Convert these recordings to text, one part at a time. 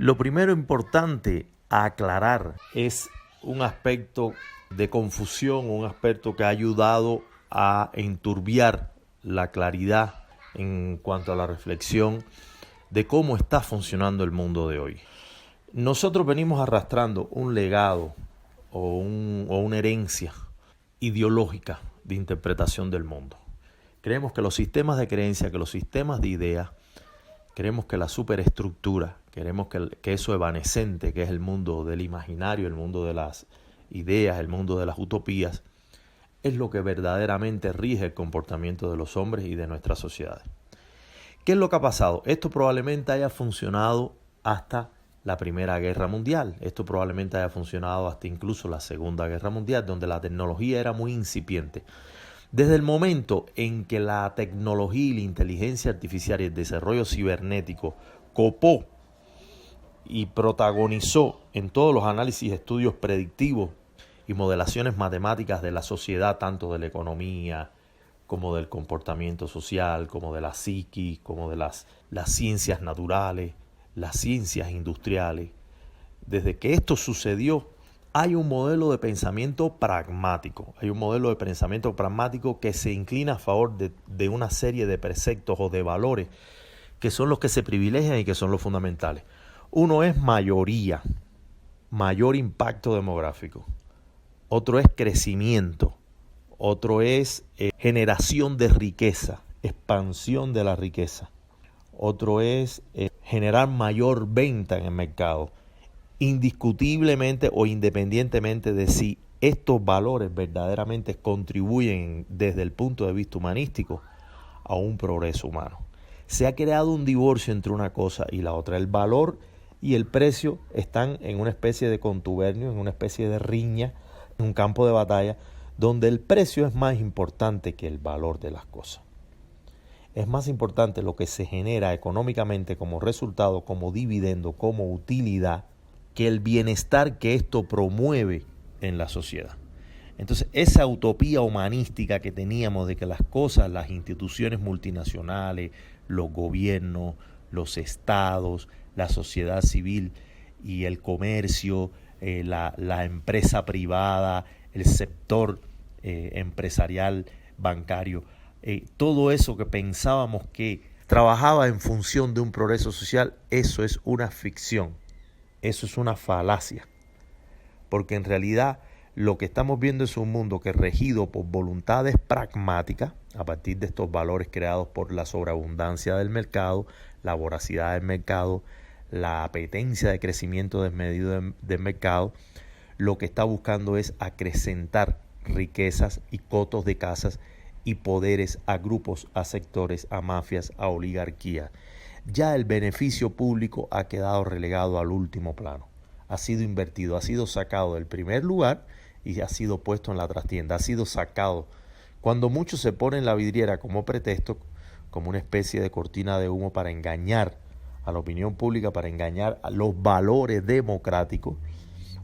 Lo primero importante a aclarar es un aspecto de confusión, un aspecto que ha ayudado a enturbiar la claridad en cuanto a la reflexión de cómo está funcionando el mundo de hoy. Nosotros venimos arrastrando un legado o una herencia ideológica de interpretación del mundo. Creemos que los sistemas de creencia, que los sistemas de ideas, creemos que la superestructura, queremos que eso evanescente, que es el mundo del imaginario, el mundo de las ideas, el mundo de las utopías, es lo que verdaderamente rige el comportamiento de los hombres y de nuestras sociedades. ¿Qué es lo que ha pasado? Esto probablemente haya funcionado hasta la Primera Guerra Mundial. Esto probablemente haya funcionado hasta incluso la Segunda Guerra Mundial, donde la tecnología era muy incipiente. Desde el momento en que la tecnología y la inteligencia artificial y el desarrollo cibernético copó y protagonizó en todos los análisis, estudios predictivos y modelaciones matemáticas de la sociedad, tanto de la economía como del comportamiento social, como de la psiquis, como de las ciencias naturales, las ciencias industriales. Desde que esto sucedió, hay un modelo de pensamiento pragmático. Hay un modelo de pensamiento pragmático que se inclina a favor de una serie de preceptos o de valores que son los que se privilegian y que son los fundamentales. Uno es mayoría, mayor impacto demográfico. Otro es crecimiento. Otro es generación de riqueza, expansión de la riqueza. Otro es generar mayor venta en el mercado. Indiscutiblemente o independientemente de si estos valores verdaderamente contribuyen desde el punto de vista humanístico a un progreso humano. Se ha creado un divorcio entre una cosa y la otra. El valor y el precio están en una especie de contubernio, en una especie de riña, en un campo de batalla, donde el precio es más importante que el valor de las cosas. Es más importante lo que se genera económicamente como resultado, como dividendo, como utilidad, que el bienestar que esto promueve en la sociedad. Entonces, esa utopía humanística que teníamos de que las cosas, las instituciones multinacionales, los gobiernos, los estados, la sociedad civil y el comercio, la empresa privada, el sector empresarial, bancario, todo eso que pensábamos que trabajaba en función de un progreso social, eso es una ficción, eso es una falacia, porque en realidad lo que estamos viendo es un mundo que es regido por voluntades pragmáticas, a partir de estos valores creados por la sobreabundancia del mercado, la voracidad del mercado, la apetencia de crecimiento desmedido del mercado. Lo que está buscando es acrecentar riquezas y cotos de casas y poderes a grupos, a sectores, a mafias, a oligarquías. Ya el beneficio público ha quedado relegado al último plano. Ha sido invertido, ha sido sacado del primer lugar y ha sido puesto en la trastienda, ha sido sacado. Cuando muchos se ponen la vidriera como pretexto, como una especie de cortina de humo para engañar a la opinión pública, para engañar a los valores democráticos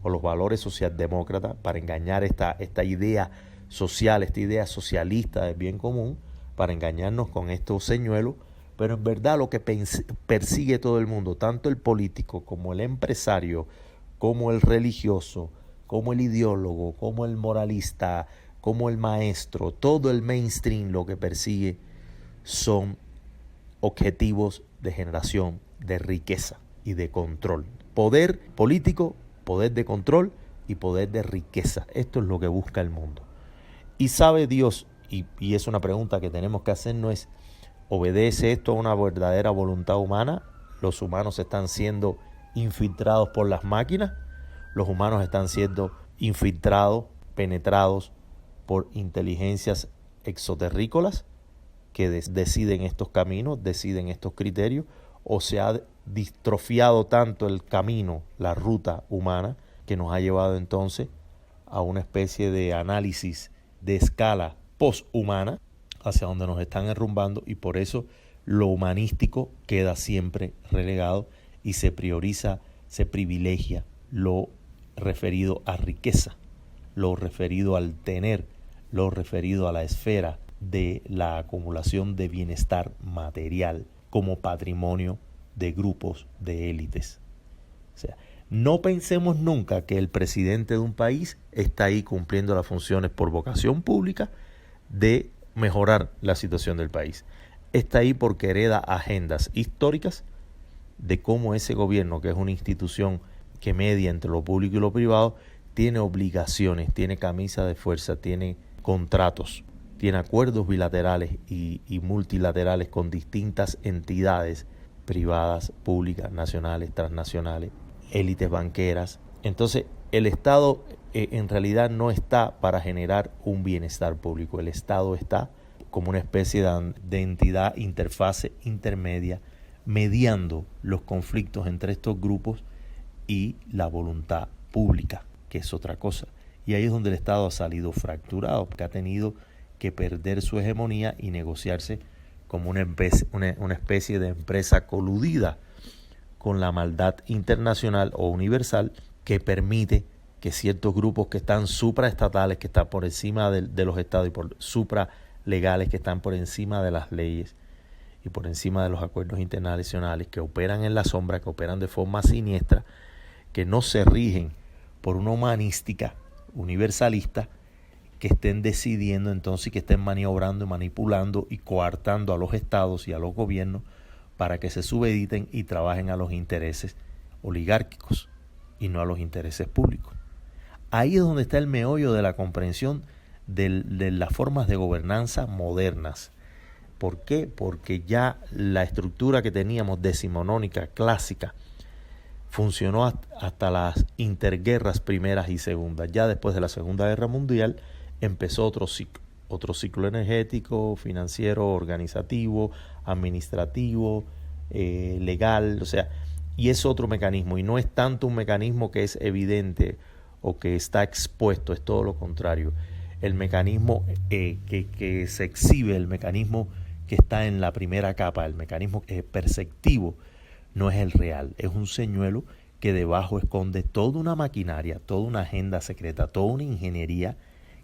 o los valores socialdemócratas, para engañar esta idea social, esta idea socialista del bien común, para engañarnos con estos señuelos. Pero en verdad lo que persigue todo el mundo, tanto el político como el empresario, como el religioso, como el ideólogo, como el moralista, como el maestro, todo el mainstream lo que persigue son objetivos de generación de riqueza y de control. Poder político, poder de control y poder de riqueza. Esto es lo que busca el mundo. Y sabe Dios, y es una pregunta que tenemos que hacernos, es: ¿obedece esto a una verdadera voluntad humana? ¿Los humanos están siendo infiltrados por las máquinas? ¿Los humanos están siendo infiltrados, penetrados por inteligencias exoterrícolas que deciden estos caminos, deciden estos criterios? ¿O se ha distrofiado tanto el camino, la ruta humana, que nos ha llevado entonces a una especie de análisis de escala poshumana hacia donde nos están enrumbando, y por eso lo humanístico queda siempre relegado y se prioriza, se privilegia lo referido a riqueza, lo referido al tener, lo referido a la esfera de la acumulación de bienestar material como patrimonio de grupos de élites. O sea, no pensemos nunca que el presidente de un país está ahí cumpliendo las funciones por vocación pública de mejorar la situación del país. Está ahí porque hereda agendas históricas de cómo ese gobierno, que es una institución que media entre lo público y lo privado, tiene obligaciones, tiene camisa de fuerza, tiene contratos, tiene acuerdos bilaterales y multilaterales con distintas entidades privadas, públicas, nacionales, transnacionales, élites banqueras. Entonces, el Estado en realidad no está para generar un bienestar público. El Estado está como una especie de entidad interfase intermedia, mediando los conflictos entre estos grupos y la voluntad pública, que es otra cosa. Y ahí es donde el Estado ha salido fracturado, porque ha tenido que perder su hegemonía y negociarse como una especie de empresa coludida con la maldad internacional o universal, que permite que ciertos grupos que están supraestatales, que están por encima de los estados, y por supralegales, que están por encima de las leyes y por encima de los acuerdos internacionales, que operan en la sombra, que operan de forma siniestra, que no se rigen por una humanística universalista, que estén decidiendo entonces y que estén maniobrando y manipulando y coartando a los estados y a los gobiernos para que se subediten y trabajen a los intereses oligárquicos y no a los intereses públicos. Ahí es donde está el meollo de la comprensión de las formas de gobernanza modernas. ¿Por qué? Porque ya la estructura que teníamos decimonónica clásica funcionó hasta las interguerras primeras y segundas. Ya después de la Segunda Guerra Mundial empezó otro ciclo energético, financiero, organizativo, administrativo, legal, o sea, y es otro mecanismo, y no es tanto un mecanismo que es evidente o que está expuesto, es todo lo contrario. El mecanismo que se exhibe, el mecanismo que está en la primera capa, el mecanismo perceptivo, no es el real, es un señuelo que debajo esconde toda una maquinaria, toda una agenda secreta, toda una ingeniería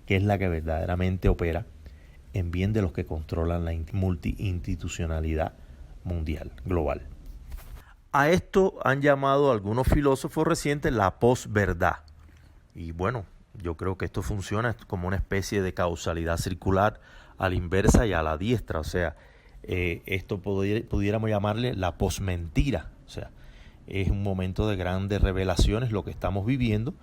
que es la que verdaderamente opera en bien de los que controlan la multiinstitucionalidad mundial, global. A esto han llamado algunos filósofos recientes la posverdad. Y bueno, yo creo que esto funciona como una especie de causalidad circular a la inversa y a la diestra. O sea, esto pudiéramos llamarle la posmentira. O sea, es un momento de grandes revelaciones lo que estamos viviendo.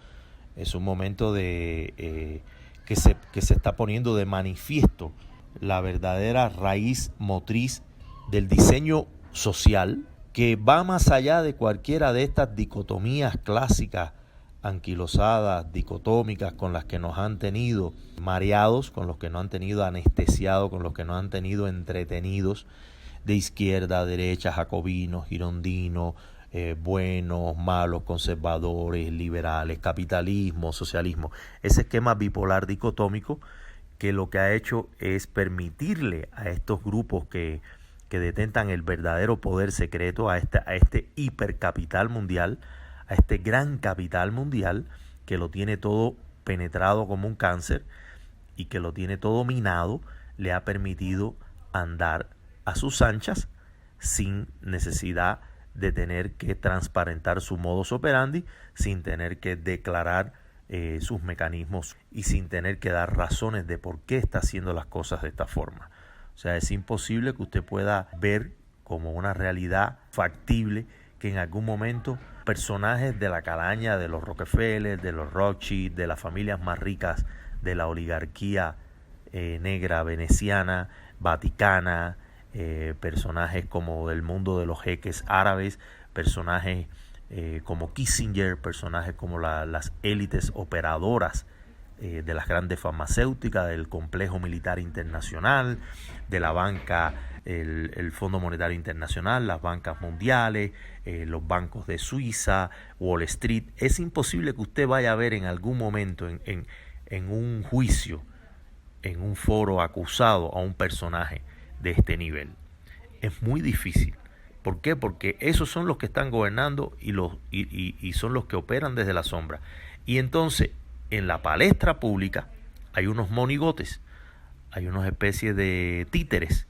Es un momento de que se está poniendo de manifiesto la verdadera raíz motriz del diseño social, que va más allá de cualquiera de estas dicotomías clásicas, anquilosadas, dicotómicas, con las que nos han tenido mareados, con los que nos han tenido anestesiados, con los que nos han tenido entretenidos, de izquierda, derecha, jacobinos, girondinos, buenos, malos, conservadores, liberales, capitalismo, socialismo. Ese esquema bipolar dicotómico que lo que ha hecho es permitirle a estos grupos que detentan el verdadero poder secreto, a este hipercapital mundial, a este gran capital mundial que lo tiene todo penetrado como un cáncer y que lo tiene todo minado, le ha permitido andar a sus anchas sin necesidad de tener que transparentar su modus operandi, sin tener que declarar sus mecanismos y sin tener que dar razones de por qué está haciendo las cosas de esta forma. O sea, es imposible que usted pueda ver como una realidad factible que en algún momento personajes de la calaña de los Rockefeller, de los Rothschild, de las familias más ricas de la oligarquía negra veneciana, vaticana, personajes como del mundo de los jeques árabes, personajes como Kissinger, personajes como las élites operadoras de las grandes farmacéuticas, del complejo militar internacional, de la banca, el Fondo Monetario Internacional, las bancas mundiales, los bancos de Suiza, Wall Street. Es imposible que usted vaya a ver en algún momento en un juicio, en un foro acusado a un personaje de este nivel. Es muy difícil. ¿Por qué? Porque esos son los que están gobernando y son los que operan desde la sombra. Y entonces, en la palestra pública hay unos monigotes, hay unas especies de títeres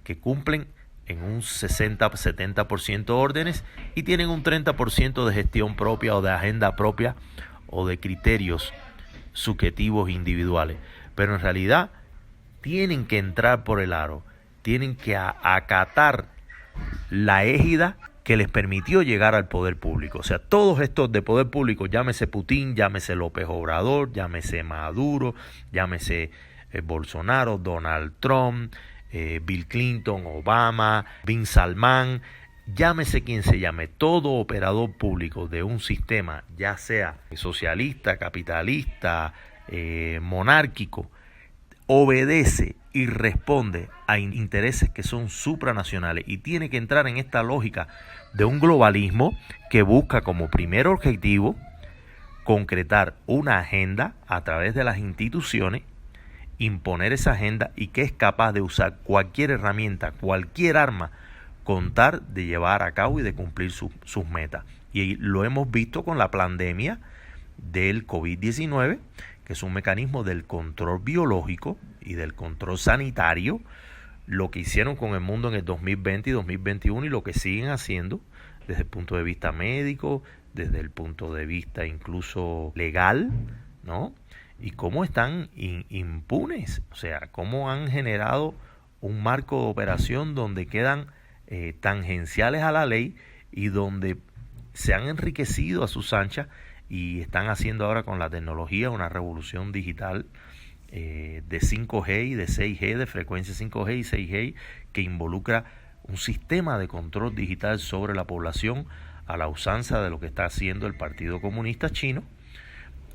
que cumplen en un 60-70% órdenes y tienen un 30% de gestión propia o de agenda propia o de criterios subjetivos individuales. Pero en realidad tienen que entrar por el aro, tienen que acatar la égida que les permitió llegar al poder público. O sea, todos estos de poder público, llámese Putin, llámese López Obrador, llámese Maduro, llámese Bolsonaro, Donald Trump, Bill Clinton, Obama, Bin Salman, llámese quien se llame, todo operador público de un sistema, ya sea socialista, capitalista, monárquico, obedece y responde a intereses que son supranacionales y tiene que entrar en esta lógica de un globalismo que busca como primer objetivo concretar una agenda a través de las instituciones, imponer esa agenda y que es capaz de usar cualquier herramienta, cualquier arma, contar de llevar a cabo y de cumplir sus metas. Y lo hemos visto con la pandemia del COVID-19, que es un mecanismo del control biológico y del control sanitario, lo que hicieron con el mundo en el 2020 y 2021 y lo que siguen haciendo desde el punto de vista médico, desde el punto de vista incluso legal, ¿no? Y cómo están impunes, o sea, cómo han generado un marco de operación donde quedan tangenciales a la ley y donde se han enriquecido a sus anchas y están haciendo ahora con la tecnología una revolución digital de 5G y de 6G, de frecuencia 5G y 6G, que involucra un sistema de control digital sobre la población a la usanza de lo que está haciendo el Partido Comunista Chino,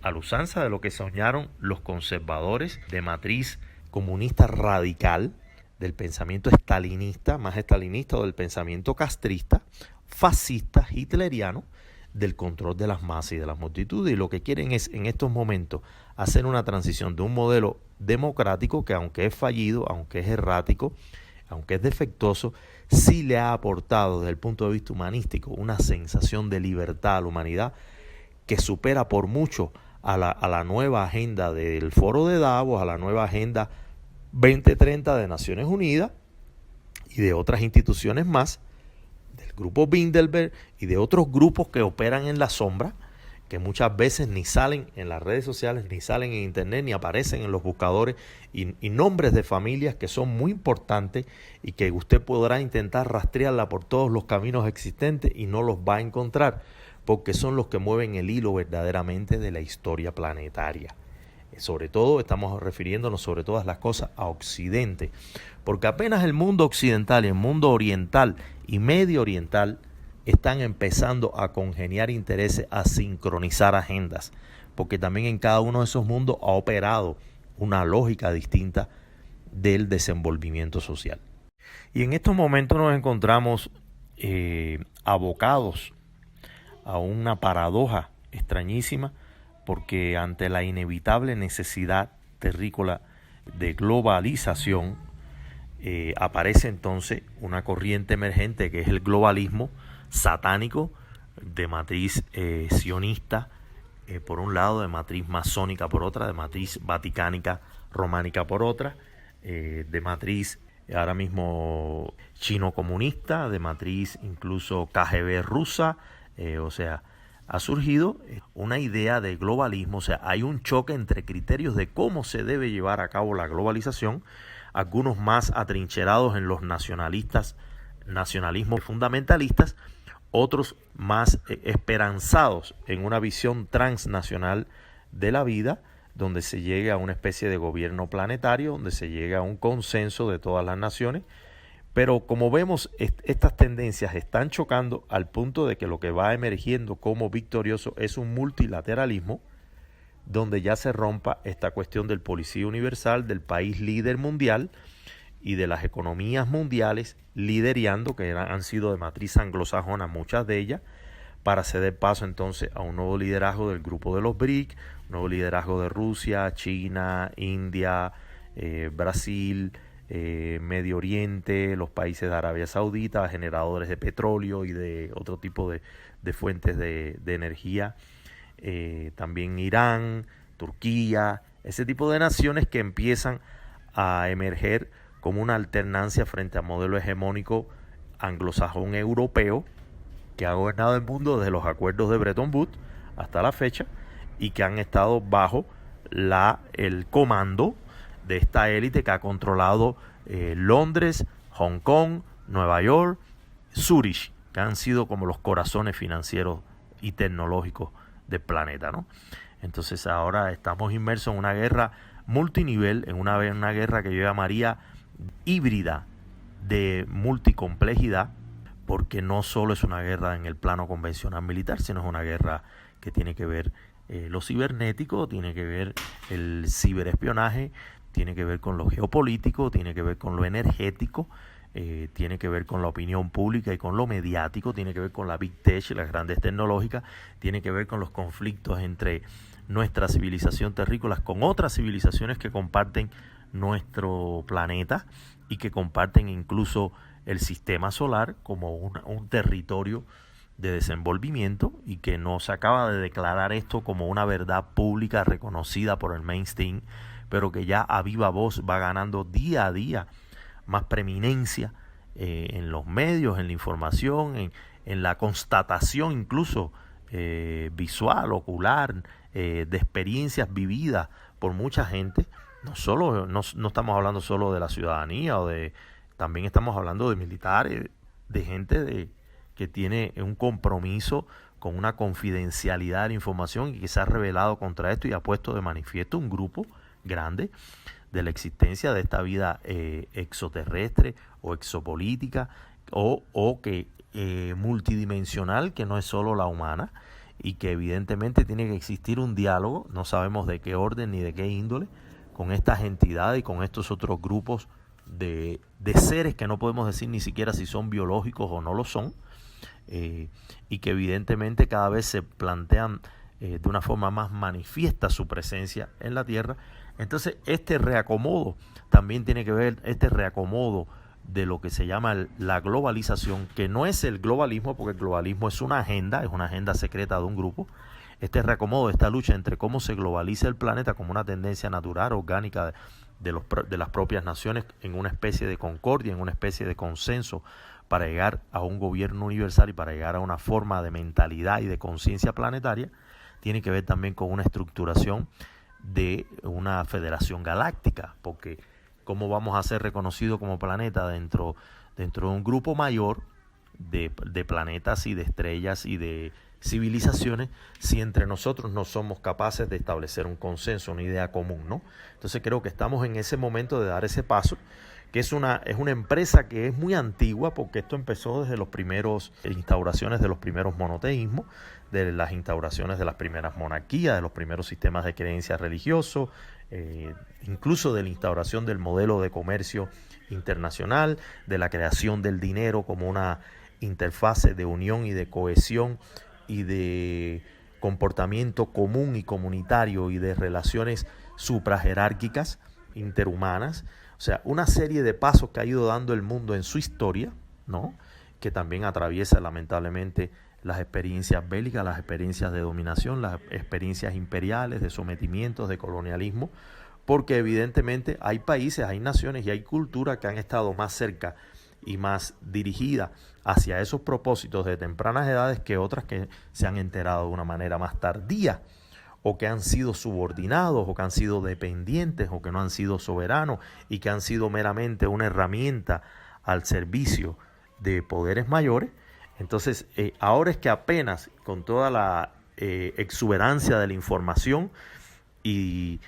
a la usanza de lo que soñaron los conservadores de matriz comunista radical, del pensamiento estalinista, más estalinista, o del pensamiento castrista, fascista, hitleriano, del control de las masas y de las multitudes. Y lo que quieren es en estos momentos hacer una transición de un modelo democrático que, aunque es fallido, aunque es errático, aunque es defectuoso, sí le ha aportado desde el punto de vista humanístico una sensación de libertad a la humanidad que supera por mucho a la nueva agenda del Foro de Davos, a la nueva agenda 2030 de Naciones Unidas y de otras instituciones más, del grupo Bilderberg y de otros grupos que operan en la sombra, que muchas veces ni salen en las redes sociales, ni salen en internet, ni aparecen en los buscadores, y nombres de familias que son muy importantes y que usted podrá intentar rastrearla por todos los caminos existentes y no los va a encontrar, porque son los que mueven el hilo verdaderamente de la historia planetaria. Sobre todo estamos refiriéndonos sobre todas las cosas a Occidente, porque apenas el mundo occidental y el mundo oriental y medio oriental están empezando a congeniar intereses, a sincronizar agendas, porque también en cada uno de esos mundos ha operado una lógica distinta del desenvolvimiento social. Y en estos momentos nos encontramos abocados a una paradoja extrañísima, porque ante la inevitable necesidad terrícola de globalización, aparece entonces una corriente emergente que es el globalismo satánico de matriz sionista, por un lado, de matriz masónica por otra, de matriz vaticánica románica por otra, de matriz ahora mismo chino comunista, de matriz incluso KGB rusa, o sea, ha surgido una idea de globalismo, o sea, hay un choque entre criterios de cómo se debe llevar a cabo la globalización, algunos más atrincherados en los nacionalismos fundamentalistas, otros más esperanzados en una visión transnacional de la vida, donde se llegue a una especie de gobierno planetario, donde se llegue a un consenso de todas las naciones. Pero como vemos, estas tendencias están chocando al punto de que lo que va emergiendo como victorioso es un multilateralismo, donde ya se rompa esta cuestión del policía universal, del país líder mundial y de las economías mundiales liderando, que han sido de matriz anglosajona muchas de ellas, para ceder paso entonces a un nuevo liderazgo del grupo de los BRIC, un nuevo liderazgo de Rusia, China, India, Brasil, Medio Oriente, los países de Arabia Saudita, generadores de petróleo y de otro tipo de fuentes de energía, también Irán, Turquía, ese tipo de naciones que empiezan a emerger como una alternancia frente al modelo hegemónico anglosajón europeo que ha gobernado el mundo desde los acuerdos de Bretton Woods hasta la fecha y que han estado bajo el comando de esta élite que ha controlado Londres, Hong Kong, Nueva York, Zurich, que han sido como los corazones financieros y tecnológicos del planeta, ¿no? Entonces ahora estamos inmersos en una guerra multinivel, en una guerra que yo llamaría híbrida de multicomplejidad, porque no solo es una guerra en el plano convencional militar, sino es una guerra que tiene que ver lo cibernético, tiene que ver el ciberespionaje, tiene que ver con lo geopolítico, tiene que ver con lo energético, tiene que ver con la opinión pública y con lo mediático, tiene que ver con la Big Tech, las grandes tecnológicas, tiene que ver con los conflictos entre nuestra civilización terrícola con otras civilizaciones que comparten nuestro planeta y que comparten incluso el sistema solar como un territorio de desenvolvimiento, y que no se acaba de declarar esto como una verdad pública reconocida por el mainstream, pero que ya a viva voz va ganando día a día más preeminencia en los medios, en la información, en la constatación incluso visual, ocular, de experiencias vividas por mucha gente. No estamos hablando solo de la ciudadanía, también estamos hablando de militares, de gente que tiene un compromiso con una confidencialidad de la información y que se ha rebelado contra esto y ha puesto de manifiesto un grupo grande de la existencia de esta vida exoterrestre o exopolítica o que multidimensional, que no es solo la humana, y que evidentemente tiene que existir un diálogo, no sabemos de qué orden ni de qué índole, con estas entidades y con estos otros grupos de seres que no podemos decir ni siquiera si son biológicos o no lo son, y que evidentemente cada vez se plantean de una forma más manifiesta su presencia en la Tierra. Entonces este reacomodo también tiene que ver, este reacomodo de lo que se llama la globalización, que no es el globalismo, porque el globalismo es una agenda secreta de un grupo. Este reacomodo, esta lucha entre cómo se globaliza el planeta como una tendencia natural, orgánica de las propias naciones, en una especie de concordia, en una especie de consenso para llegar a un gobierno universal y para llegar a una forma de mentalidad y de conciencia planetaria, tiene que ver también con una estructuración de una federación galáctica, porque ¿cómo vamos a ser reconocidos como planeta dentro de un grupo mayor de planetas y de estrellas y de civilizaciones si entre nosotros no somos capaces de establecer un consenso, una idea común, ¿no? Entonces creo que estamos en ese momento de dar ese paso, que es una empresa que es muy antigua, porque esto empezó desde los primeros instauraciones de los primeros monoteísmos, de las instauraciones de las primeras monarquías, de los primeros sistemas de creencias religiosos, incluso de la instauración del modelo de comercio internacional, de la creación del dinero como una interfase de unión y de cohesión y de comportamiento común y comunitario y de relaciones suprajerárquicas interhumanas. O sea, una serie de pasos que ha ido dando el mundo en su historia, ¿no? Que también atraviesa lamentablemente las experiencias bélicas, las experiencias de dominación, las experiencias imperiales, de sometimientos, de colonialismo, porque evidentemente hay países, hay naciones y hay culturas que han estado más cerca y más dirigidas hacia esos propósitos de tempranas edades que otras que se han enterado de una manera más tardía, o que han sido subordinados, o que han sido dependientes, o que no han sido soberanos y que han sido meramente una herramienta al servicio de poderes mayores. Entonces, ahora es que apenas con toda la exuberancia de la información y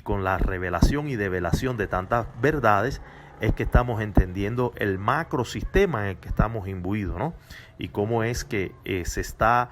con la revelación y develación de tantas verdades, es que estamos entendiendo el macrosistema en el que estamos imbuidos, ¿no? Y cómo es que se están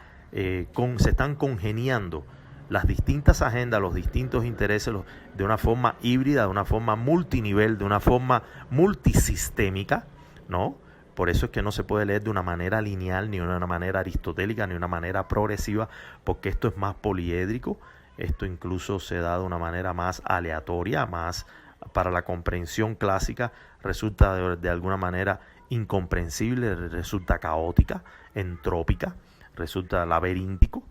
congeniando las distintas agendas, los distintos intereses de una forma híbrida, de una forma multinivel, de una forma multisistémica, ¿no? Por eso es que no se puede leer de una manera lineal, ni de una manera aristotélica, ni de una manera progresiva, porque esto es más poliédrico, esto incluso se da de una manera más aleatoria, más para la comprensión clásica, resulta de alguna manera incomprensible, resulta caótica, entrópica, resulta laberíntico,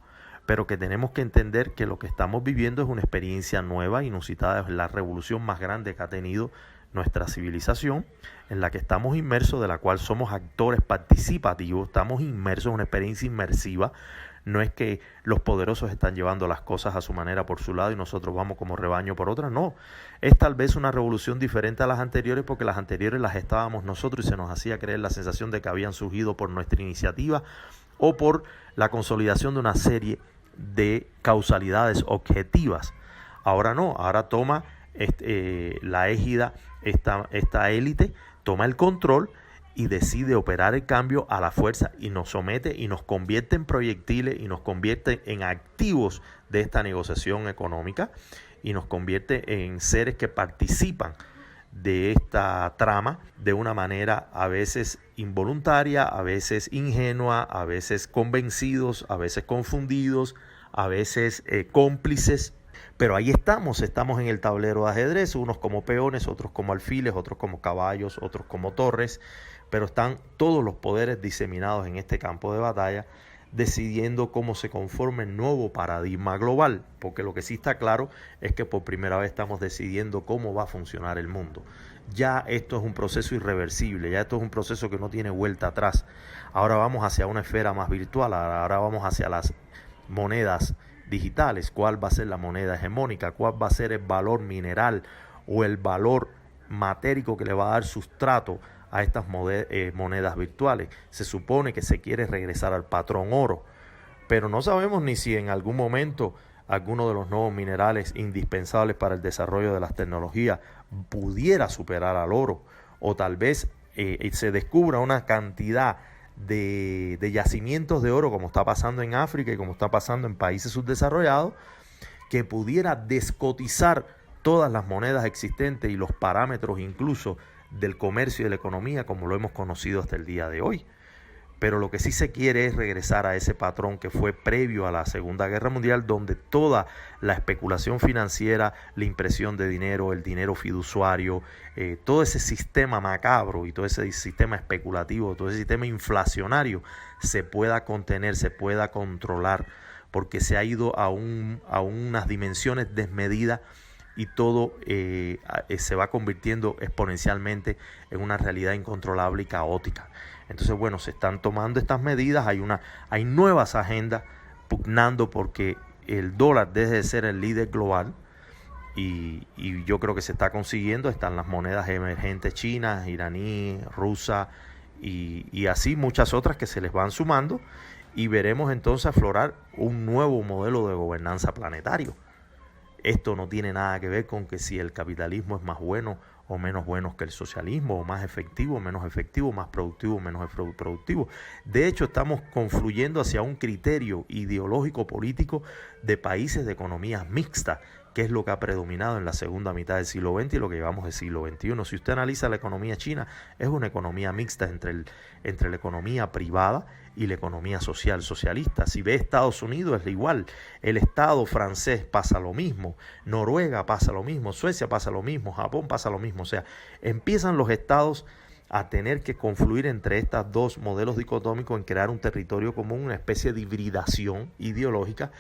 pero que tenemos que entender que lo que estamos viviendo es una experiencia nueva, inusitada, es la revolución más grande que ha tenido nuestra civilización, en la que estamos inmersos, de la cual somos actores participativos, estamos inmersos en una experiencia inmersiva. No es que los poderosos están llevando las cosas a su manera por su lado y nosotros vamos como rebaño por otra. No, es tal vez una revolución diferente a las anteriores, porque las anteriores las estábamos nosotros y se nos hacía creer la sensación de que habían surgido por nuestra iniciativa o por la consolidación de una serie de causalidades objetivas. Ahora no, ahora toma la égida, esta élite toma el control y decide operar el cambio a la fuerza y nos somete y nos convierte en proyectiles y nos convierte en activos de esta negociación económica y nos convierte en seres que participan de esta trama de una manera a veces involuntaria, a veces ingenua, a veces convencidos, a veces confundidos, a veces cómplices. Pero ahí estamos en el tablero de ajedrez, unos como peones, otros como alfiles, otros como caballos, otros como torres, pero están todos los poderes diseminados en este campo de batalla, decidiendo cómo se conforma el nuevo paradigma global, porque lo que sí está claro es que por primera vez estamos decidiendo cómo va a funcionar el mundo. Ya esto es un proceso irreversible, ya esto es un proceso que no tiene vuelta atrás. Ahora vamos hacia una esfera más virtual, ahora vamos hacia las monedas digitales. ¿Cuál va a ser la moneda hegemónica? ¿Cuál va a ser el valor mineral o el valor matérico que le va a dar sustrato a estas monedas virtuales? Se supone que se quiere regresar al patrón oro, pero no sabemos ni si en algún momento alguno de los nuevos minerales indispensables para el desarrollo de las tecnologías pudiera superar al oro, o tal vez se descubra una cantidad de yacimientos de oro, como está pasando en África y como está pasando en países subdesarrollados, que pudiera descotizar todas las monedas existentes y los parámetros incluso del comercio y de la economía como lo hemos conocido hasta el día de hoy. Pero lo que sí se quiere es regresar a ese patrón que fue previo a la Segunda Guerra Mundial, donde toda la especulación financiera, la impresión de dinero, el dinero fiduciario, todo ese sistema macabro y todo ese sistema especulativo, todo ese sistema inflacionario se pueda contener, se pueda controlar, porque se ha ido a unas dimensiones desmedidas y todo se va convirtiendo exponencialmente en una realidad incontrolable y caótica. Entonces, bueno, se están tomando estas medidas, hay nuevas agendas pugnando porque el dólar deje de ser el líder global y yo creo que se está consiguiendo. Están las monedas emergentes chinas, iraní, rusa y así muchas otras que se les van sumando, y veremos entonces aflorar un nuevo modelo de gobernanza planetario. Esto no tiene nada que ver con que si el capitalismo es más bueno o menos bueno que el socialismo, o más efectivo o menos efectivo, más productivo o menos productivo. De hecho, estamos confluyendo hacia un criterio ideológico político de países de economías mixtas, que es lo que ha predominado en la segunda mitad del siglo XX y lo que llevamos del siglo XXI. Si usted analiza la economía china, es una economía mixta entre la economía privada y la economía social socialista. Si ve Estados Unidos, es igual. El Estado francés pasa lo mismo, Noruega pasa lo mismo, Suecia pasa lo mismo, Japón pasa lo mismo. O sea, empiezan los estados a tener que confluir entre estos dos modelos dicotómicos en crear un territorio común, una especie de hibridación ideológica,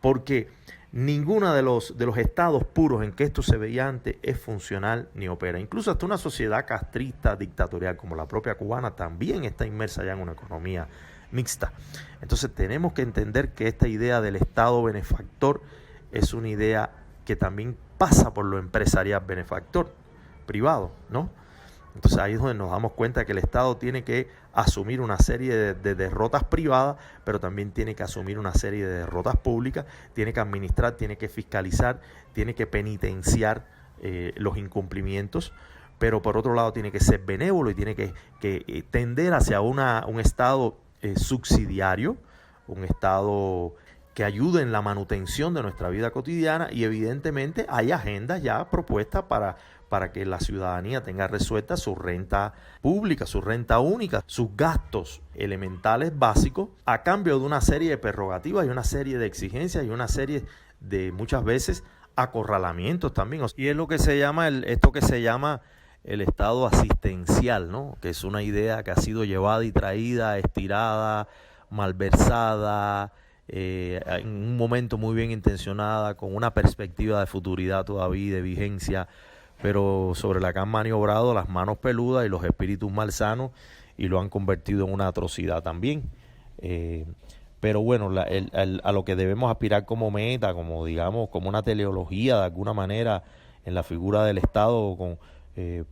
porque ninguno de los estados puros en que esto se veía antes es funcional ni opera. Incluso hasta una sociedad castrista, dictatorial como la propia cubana, también está inmersa ya en una economía mixta. Entonces tenemos que entender que esta idea del Estado benefactor es una idea que también pasa por lo empresarial benefactor privado, ¿no? Entonces ahí es donde nos damos cuenta que el Estado tiene que asumir una serie de derrotas privadas, pero también tiene que asumir una serie de derrotas públicas, tiene que administrar, tiene que fiscalizar, tiene que penitenciar los incumplimientos, pero por otro lado tiene que ser benévolo y tiene que tender hacia un Estado subsidiario, un Estado que ayude en la manutención de nuestra vida cotidiana, y evidentemente hay agendas ya propuestas para que la ciudadanía tenga resuelta su renta pública, su renta única, sus gastos elementales básicos, a cambio de una serie de prerrogativas y una serie de exigencias y una serie de, muchas veces, acorralamientos también. Y es lo que se llama esto que se llama el Estado asistencial, ¿no? Que es una idea que ha sido llevada y traída, estirada, malversada, en un momento muy bien intencionada, con una perspectiva de futuridad todavía, de vigencia, pero sobre la que han maniobrado las manos peludas y los espíritus malsanos y lo han convertido en una atrocidad también. Pero bueno, a lo que debemos aspirar como meta, como digamos, como una teleología de alguna manera en la figura del Estado,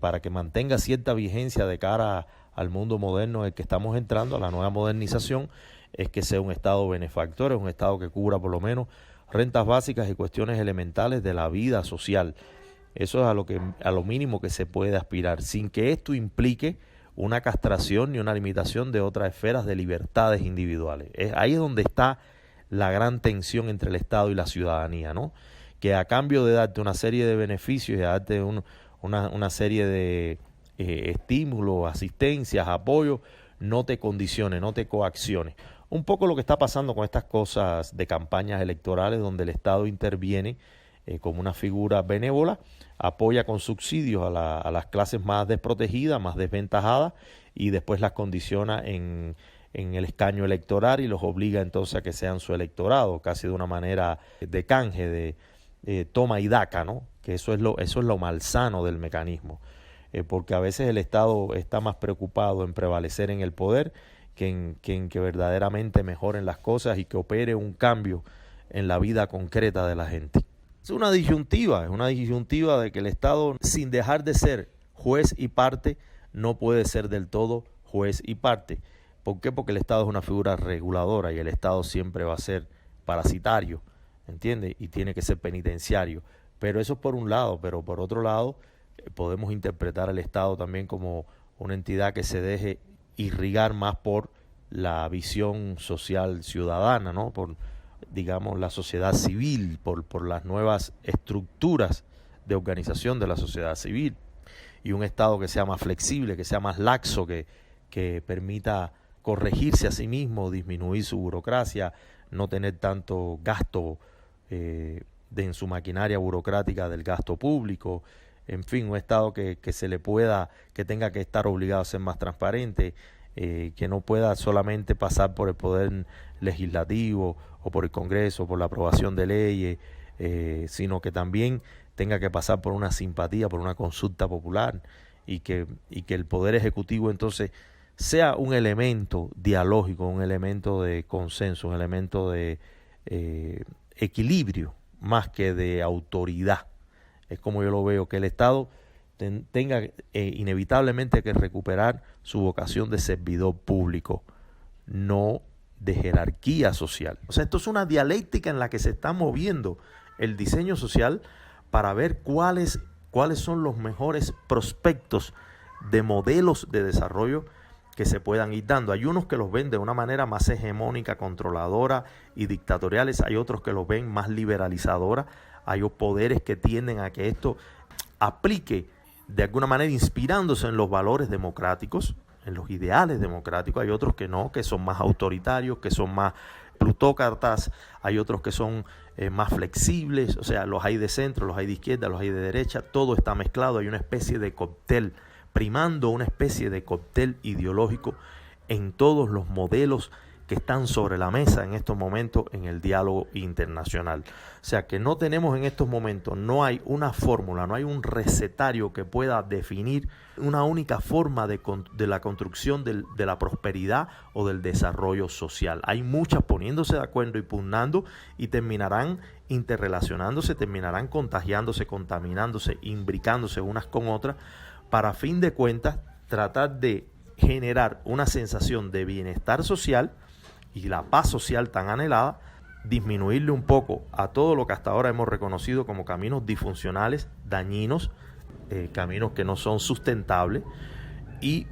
para que mantenga cierta vigencia de cara al mundo moderno en el que estamos entrando, a la nueva modernización, es que sea un Estado benefactor, es un Estado que cubra por lo menos rentas básicas y cuestiones elementales de la vida social. Eso es a lo mínimo que se puede aspirar, sin que esto implique una castración ni una limitación de otras esferas de libertades individuales. Ahí es donde está la gran tensión entre el Estado y la ciudadanía, ¿no? Que a cambio de darte una serie de beneficios y de darte una serie de estímulos, asistencias, apoyos, no te condicione, no te coaccione. Un poco lo que está pasando con estas cosas de campañas electorales donde el Estado interviene como una figura benévola, apoya con subsidios a las clases más desprotegidas, más desventajadas, y después las condiciona en el escaño electoral y los obliga entonces a que sean su electorado, casi de una manera de canje, de toma y daca, ¿no? Que eso es lo malsano del mecanismo, porque a veces el Estado está más preocupado en prevalecer en el poder que en que verdaderamente mejoren las cosas y que opere un cambio en la vida concreta de la gente. Es una disyuntiva de que el Estado, sin dejar de ser juez y parte, no puede ser del todo juez y parte. ¿Por qué? Porque el Estado es una figura reguladora y el Estado siempre va a ser parasitario, ¿entiendes? Y tiene que ser penitenciario. Pero eso es por un lado, pero por otro lado podemos interpretar al Estado también como una entidad que se deje irrigar más por la visión social ciudadana, ¿no? Por, digamos, la sociedad civil, por las nuevas estructuras de organización de la sociedad civil, y un Estado que sea más flexible, que sea más laxo, que permita corregirse a sí mismo, disminuir su burocracia, no tener tanto gasto en su maquinaria burocrática del gasto público, en fin, un Estado que se le pueda, que tenga que estar obligado a ser más transparente, que no pueda solamente pasar por el poder legislativo o por el Congreso, por la aprobación de leyes, sino que también tenga que pasar por una simpatía, por una consulta popular, y que el Poder Ejecutivo entonces sea un elemento dialógico, un elemento de consenso, un elemento de equilibrio, más que de autoridad. Es como yo lo veo, que el Estado tenga inevitablemente que recuperar su vocación de servidor público, no de jerarquía social. O sea, esto es una dialéctica en la que se está moviendo el diseño social para ver cuáles son los mejores prospectos de modelos de desarrollo que se puedan ir dando. Hay unos que los ven de una manera más hegemónica, controladora y dictatoriales, hay otros que los ven más liberalizadora, hay poderes que tienden a que esto aplique de alguna manera inspirándose en los valores democráticos, en los ideales democráticos. Hay otros que no, que son más autoritarios, que son más plutócratas, hay otros que son más flexibles, o sea, los hay de centro, los hay de izquierda, los hay de derecha, todo está mezclado, hay una especie de cóctel, primando una especie de cóctel ideológico en todos los modelos que están sobre la mesa en estos momentos en el diálogo internacional. O sea que no tenemos en estos momentos, no hay una fórmula, no hay un recetario que pueda definir una única forma de la construcción de la prosperidad o del desarrollo social. Hay muchas poniéndose de acuerdo y pugnando, y terminarán interrelacionándose, terminarán contagiándose, contaminándose, imbricándose unas con otras, para a fin de cuentas tratar de generar una sensación de bienestar social y la paz social tan anhelada, disminuirle un poco a todo lo que hasta ahora hemos reconocido como caminos disfuncionales, dañinos, caminos que no son sustentables, y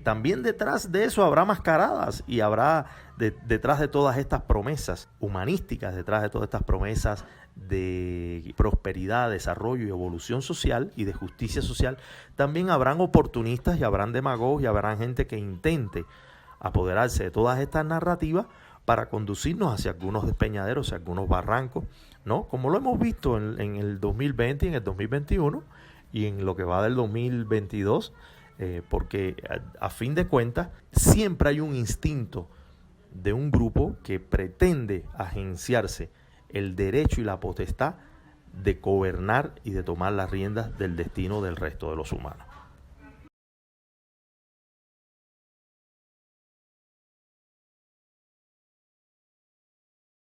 también detrás de eso habrá mascaradas y habrá detrás de todas estas promesas humanísticas, detrás de todas estas promesas de prosperidad, desarrollo y evolución social y de justicia social, también habrán oportunistas y habrán demagogos y habrán gente que intente apoderarse de todas estas narrativas para conducirnos hacia algunos despeñaderos, hacia algunos barrancos, ¿no? Como lo hemos visto en el 2020 y en el 2021 y en lo que va del 2022, porque a fin de cuentas siempre hay un instinto de un grupo que pretende agenciarse el derecho y la potestad de gobernar y de tomar las riendas del destino del resto de los humanos.